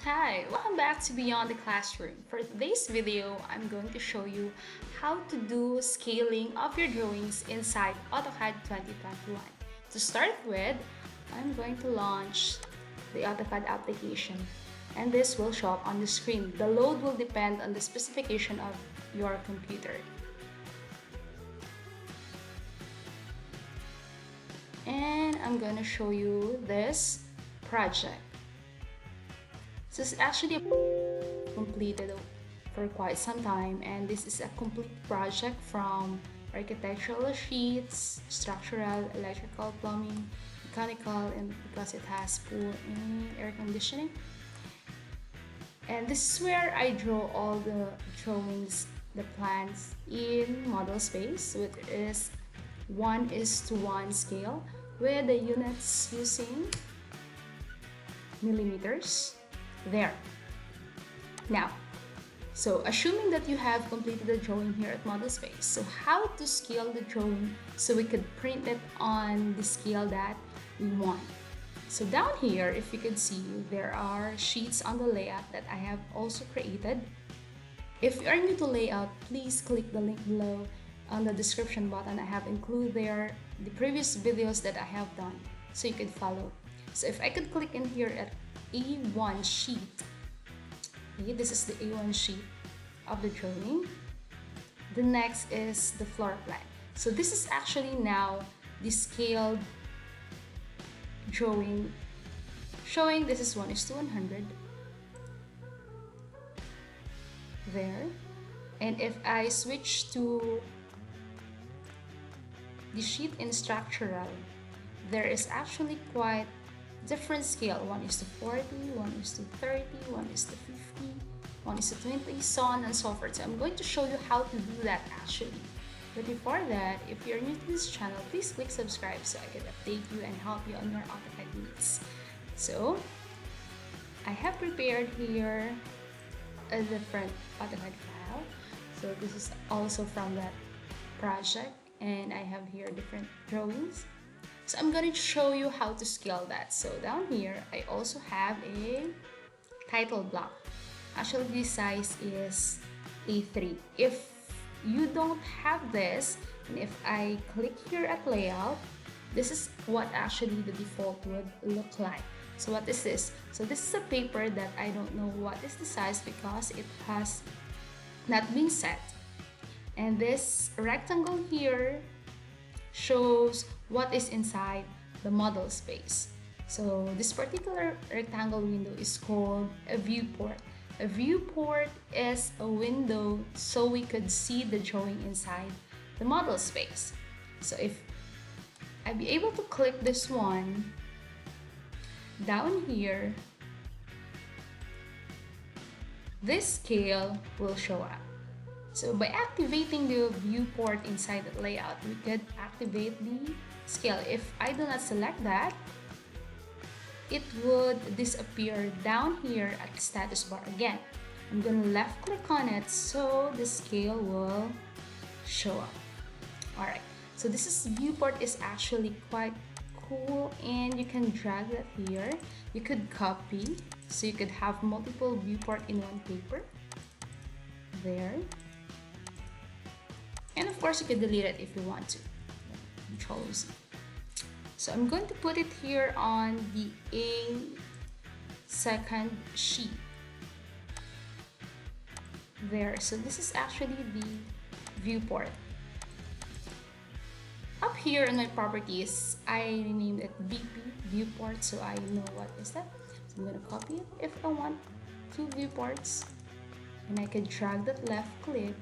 Hi, welcome back to Beyond the Classroom. For today's video, I'm going to show you how to do scaling of your drawings inside AutoCAD 2021. To start with, I'm going to launch the AutoCAD application and this will show up on the screen. The load will depend on the specification of your computer. And I'm going to show you this project. This is actually completed for quite some time, and this is a complete project from architectural sheets, structural, electrical, plumbing, mechanical, and because it has pool and air conditioning. And this is where I draw all the drawings, the plans in model space, which is 1:1 scale with the units using millimeters. There. Now, so assuming that you have completed the drawing here at model space, so how to scale the drawing so we could print it on the scale that we want. So down here, if you can see, there are sheets on the layout that I have also created. If you are new to layout, please click the link below on the description button. I have included there the previous videos that I have done so you could follow. So if I could click in here at A1 sheet. Okay, this is the A1 sheet of the drawing. The next is the floor plan. So this is actually now the scaled drawing showing this is 1:100 there. And if I switch to the sheet in structural, there is actually quite different scale. 1:40, 1:30, 1:50, 1:20, so on and so forth. So I'm going to show you how to do that actually. But before that, if you're new to this channel, please click subscribe so I can update you and help you on your AutoCAD needs. So I have prepared here a different AutoCAD file. So this is also from that project, and I have here different drawings. So I'm going to show you how to scale that. So down here, I also have a title block. Actually, this size is A3. If you don't have this, and if I click here at layout, this is what actually the default would look like. So what is this? So this is a paper that I don't know what is the size because it has not been set. And this rectangle here shows what is inside the model space. So this particular rectangle window is called a viewport. A viewport is a window so we could see the drawing inside the model space. So if I'd be able to click this one down here, this scale will show up. So by activating the viewport inside the layout, we could activate the scale. If I do not select that, it would disappear down here at the status bar again. I'm going to left click on it so the scale will show up. Alright, so this is viewport is actually quite cool, and you can drag that here. You could copy, so you could have multiple viewport in one paper. There. And of course, you can delete it if you want to. Control Z. So I'm going to put it here on the A2 sheet. There. So this is actually the viewport. Up here in my properties, I named it VP viewport, so I know what is that. So I'm going to copy it if I want two viewports, and I can drag that left click.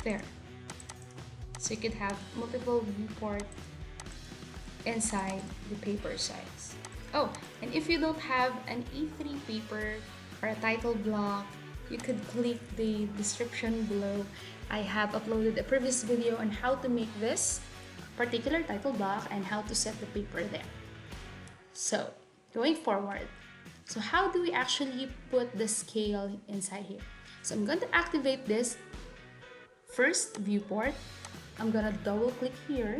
There. So you could have multiple viewport inside the paper size. Oh, and if you don't have an A3 paper or a title block, you could click the description below. I have uploaded a previous video on how to make this particular title block and how to set the paper there. So going forward, so how do we actually put the scale inside here? So I'm going to activate this first viewport. I'm gonna double click here,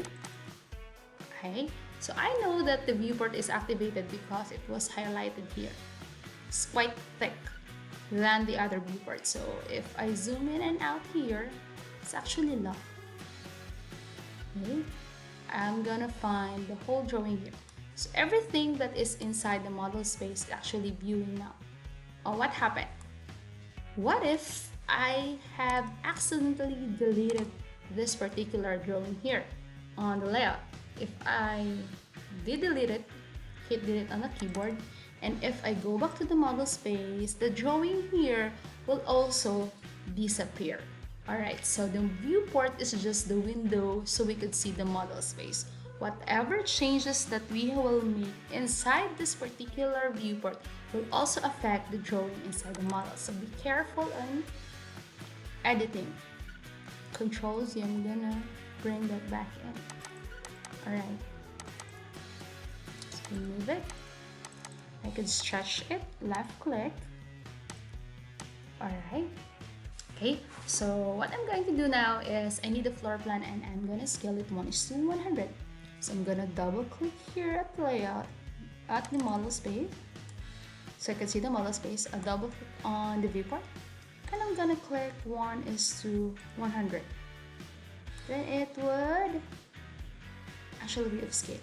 Okay, so I know that the viewport is activated because it was highlighted here. It's quite thick than the other viewport. So if I zoom in and out here, it's actually locked. Okay, I'm gonna find the whole drawing here. So everything that is inside the model space is actually viewing now. Oh, what happened? What if I have accidentally deleted this particular drawing here on the layout? If I did delete it, hit delete on the keyboard, and if I go back to the model space, the drawing here will also disappear. Alright, so the viewport is just the window so we could see the model space. Whatever changes that we will make inside this particular viewport will also affect the drawing inside the model. So be careful on editing. Control Z, I'm gonna bring that back in. Alright, so move it. I can stretch it, left click. Alright. Okay, so what I'm going to do now is I need a floor plan and I'm gonna scale it 1:100. So I'm gonna double click here at the layout at the model space. So I can see the model space. I'll double click on the viewport and I'm gonna click 1:100. Then it would actually be upscale.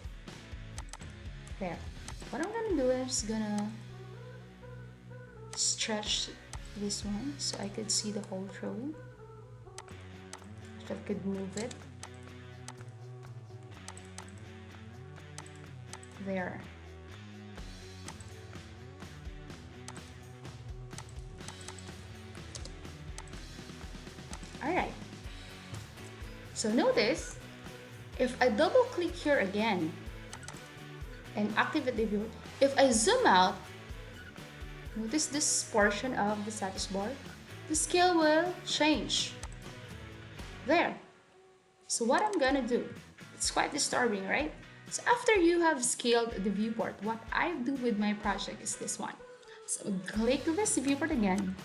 There. What I'm gonna do is gonna stretch this one so I could see the whole drawing. So I could move it. There. Alright. So notice, if I double click here again and activate the view, if I zoom out, notice this portion of the status bar, the scale will change. There. So what I'm gonna do, it's quite disturbing, right? So after you have scaled the viewport, what I do with my project is this one. So click this viewport again,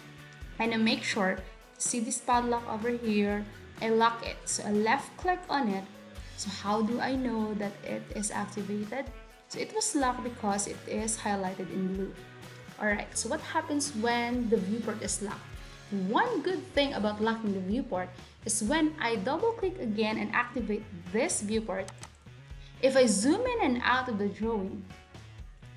and I make sure, see this padlock over here, I lock it. So I left click on it. So how do I know that it is activated? So it was locked because it is highlighted in blue. Alright, so what happens when the viewport is locked? One good thing about locking the viewport is when I double click again and activate this viewport, if I zoom in and out of the drawing,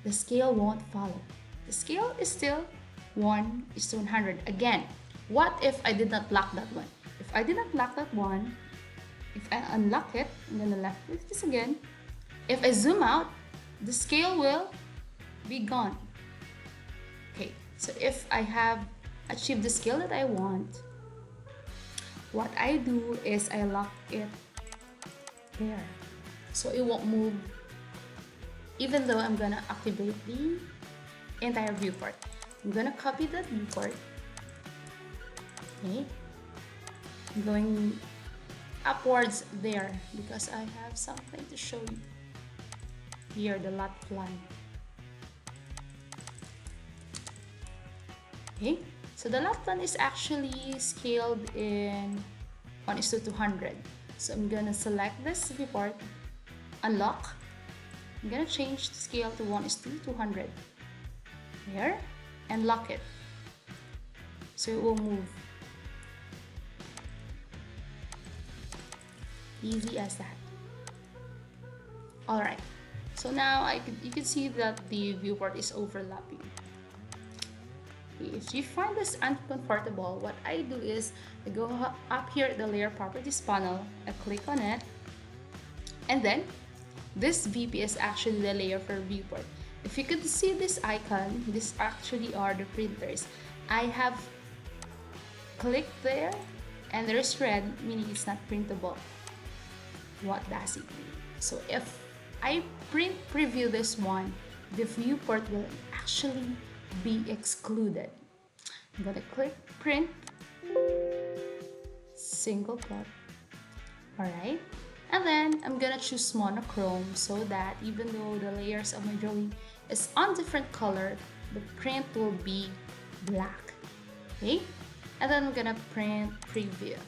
the scale won't follow. The scale is still 1:100. Again, what if I did not lock that one? If I did not lock that one, if I unlock it, I'm gonna left click this again. If I zoom out, the scale will be gone. Okay, so if I have achieved the scale that I want, what I do is I lock it there. So it won't move even though I'm gonna activate the entire viewport. I'm gonna copy that viewport. Okay. I'm going upwards there because I have something to show you. Here, the lot plan. Okay, so the lot plan is actually scaled in 1:200. So I'm gonna select this viewport, unlock. I'm gonna change the scale to 1:200. Here, and lock it. So it will move. Easy as that. Alright, so now you can see that the viewport is overlapping. If you find this uncomfortable, what I do is I go up here at the layer properties panel, I click on it, and then this VP is actually the layer for viewport. If you could see this icon, these actually are the printers. I have clicked there and there's red, meaning it's not printable. What does it mean? So if I preview this one, the viewport will actually be excluded. I'm gonna click print, single plot. Alright, and then I'm gonna choose monochrome so that even though the layers of my drawing is on different color, the print will be black. Okay, and then I'm gonna print preview.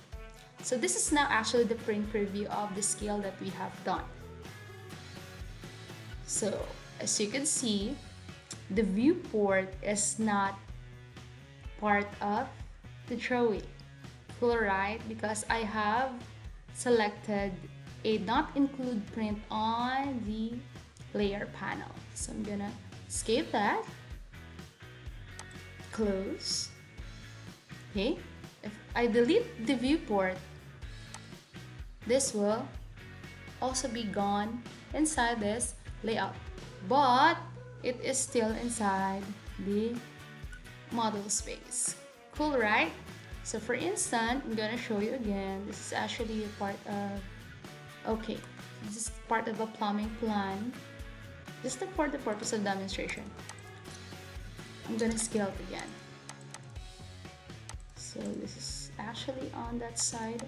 So this is now actually the print preview of the scale that we have done. So as you can see, the viewport is not part of the drawing. Cool, right? Because I have selected a not include print on the layer panel. So I'm gonna escape that, close. Okay, if I delete the viewport, this will also be gone inside this layout, but it is still inside the model space. Cool, right? So for instance, I'm gonna show you again. This is actually a part of, okay, this is part of a plumbing plan, just for the purpose of demonstration. I'm gonna scale it again. So this is actually on that side.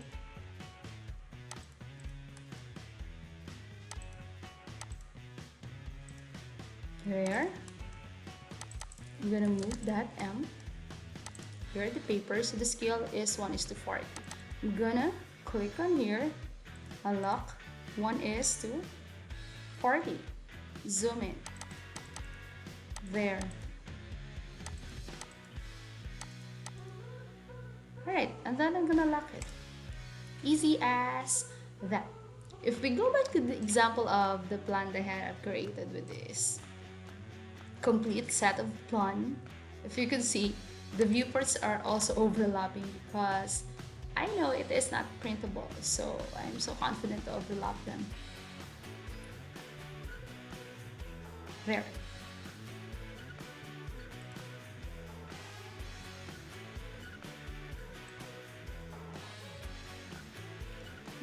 There. I'm gonna move that M. Here are the papers. So the scale is 1:40. I'm gonna click on here, unlock 1:40. Zoom in. There. Alright, and then I'm gonna lock it. Easy as that. If we go back to the example of the plan that I have created with this complete set of plan, if you can see, the viewports are also overlapping because I know it is not printable, so I'm so confident to overlap them. There.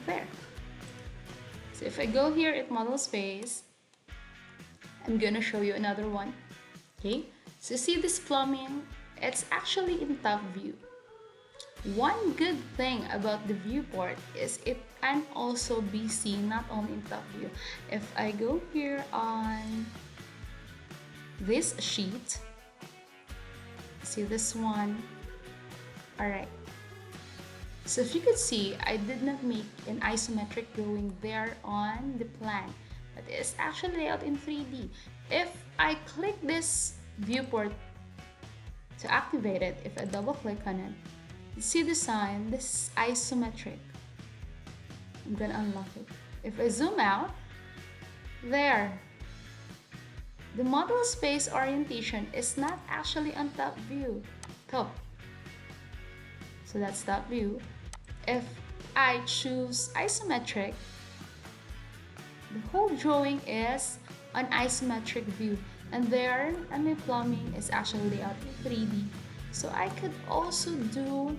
There. So if I go here at model space, I'm gonna show you another one. Okay, so see this plumbing, it's actually in top view. One good thing about the viewport is it can also be seen not only in top view. If I go here on this sheet, see this one. All right, so if you could see, I did not make an isometric drawing there on the plan, but it's actually layout in 3D. If I click this viewport to activate it, if I double click on it, you see the sign, this is isometric. I'm gonna unlock it. If I zoom out, there, the model space orientation is not actually on top view, top. So that's top view. If I choose isometric, the whole drawing is an isometric view, and there, and my plumbing is actually layout in 3D. So I could also do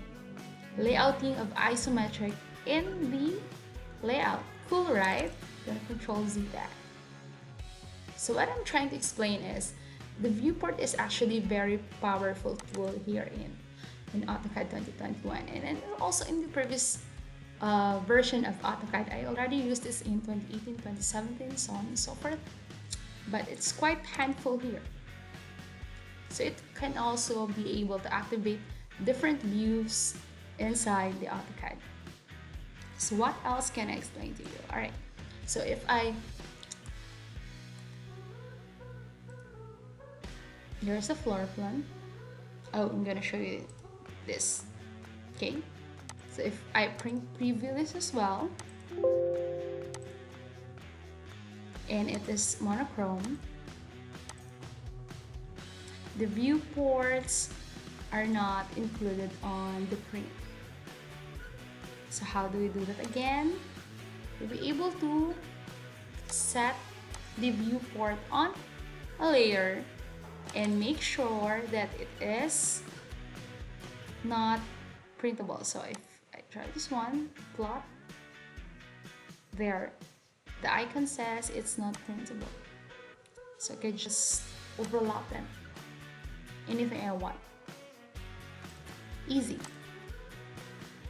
layouting of isometric in the layout. Cool, right? Gonna Control Z that. So what I'm trying to explain is the viewport is actually a very powerful tool here in AutoCAD 2021, and also in the previous version of AutoCAD. I already used this in 2018, 2017, so on and so forth, but it's quite handful here. So it can also be able to activate different views inside the AutoCAD. So what else can I explain to you? All right, so if here's a floor plan. Oh, I'm gonna show you this. Okay, so if I preview this as well, and it is monochrome, the viewports are not included on the print. So how do we do that again? We'll be able to set the viewport on a layer and make sure that it is not printable. So if I try this one, plot, there, the icon says it's not printable. So I can just overlap them. Anything I want. Easy.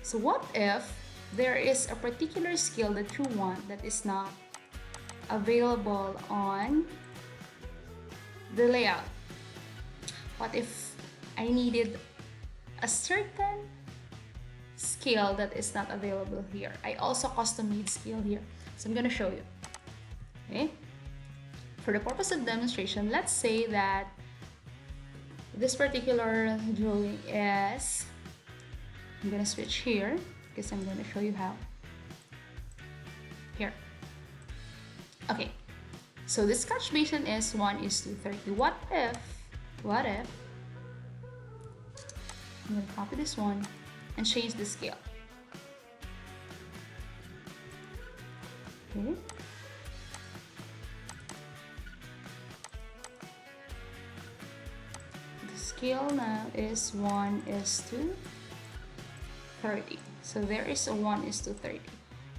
So what if there is a particular skill that you want that is not available on the layout? What if I needed a certain scale that is not available here? I also custom made scale here, so I'm gonna show you. Okay, for the purpose of demonstration, let's say that this particular drawing is, I'm gonna switch here because I'm gonna show you how. Here. Okay, so the sketch basically is 1:30. What if, I'm gonna copy this one and change the scale. Okay. The scale now is 1:30. So there is a 1:30.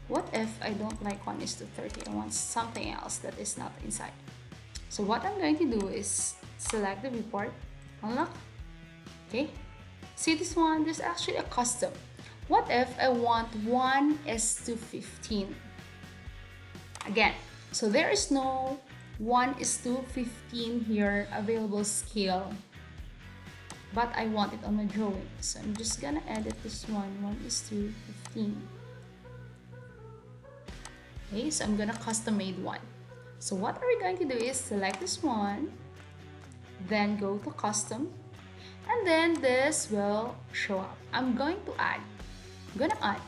What if I don't like 1:30? I want something else that is not inside. So what I'm going to do is select the viewport, unlock. Okay. See this one? There's actually a custom. What if I want 1:15? Again, so there is no 1:15 here available scale, but I want it on my drawing. So I'm just gonna edit this one, 1:15. Okay, so I'm gonna custom made one. So what are we going to do is select this one, then go to custom, and then this will show up. I'm gonna add.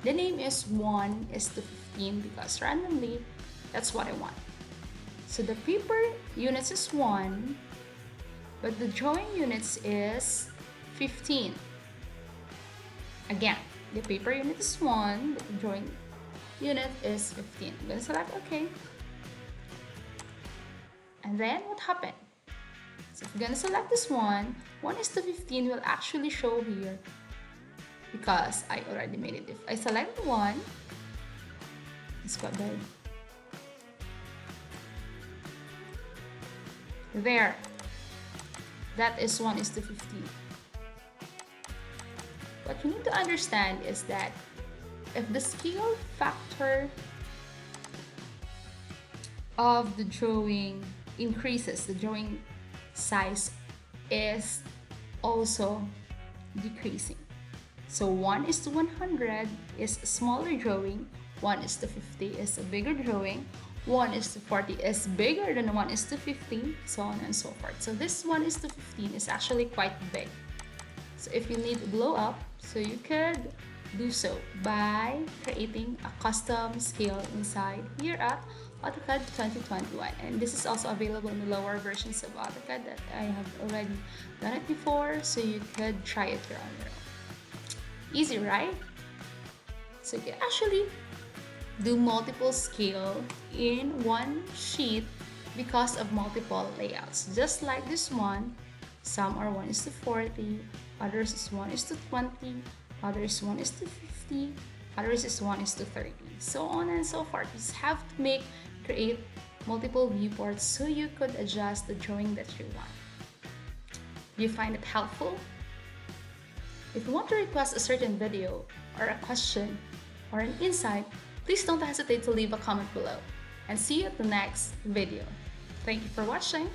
The name is 1:15 because randomly that's what I want. So the paper units is 1, but the drawing units is 15. Again, the paper unit is 1, but the drawing unit is 15. I'm gonna select OK. And then what happened? So if I'm gonna select this one, 1:15 will actually show here because I already made it. If I select one, it's got there. There. That is 1:15. What you need to understand is that if the scale factor of the drawing increases, the drawing size is also decreasing. So 1:100 is a smaller drawing, 1:50 is a bigger drawing, 1:40 is bigger than 1:50, so on and so forth. So this 1:15 is actually quite big. So if you need to blow up, so you could do so by creating a custom scale inside here at AutoCAD 2021. And this is also available in the lower versions of AutoCAD that I have already done it before, so you could try it here on your own. Easy, right? So you can actually do multiple scale in one sheet because of multiple layouts. Just like this one, some are 1:40, others is 1:20, others 1:50, others is 1:30, so on and so forth. You just have to create multiple viewports so you could adjust the drawing that you want. Do you find it helpful? If you want to request a certain video or a question or an insight, please don't hesitate to leave a comment below. And see you at the next video. Thank you for watching.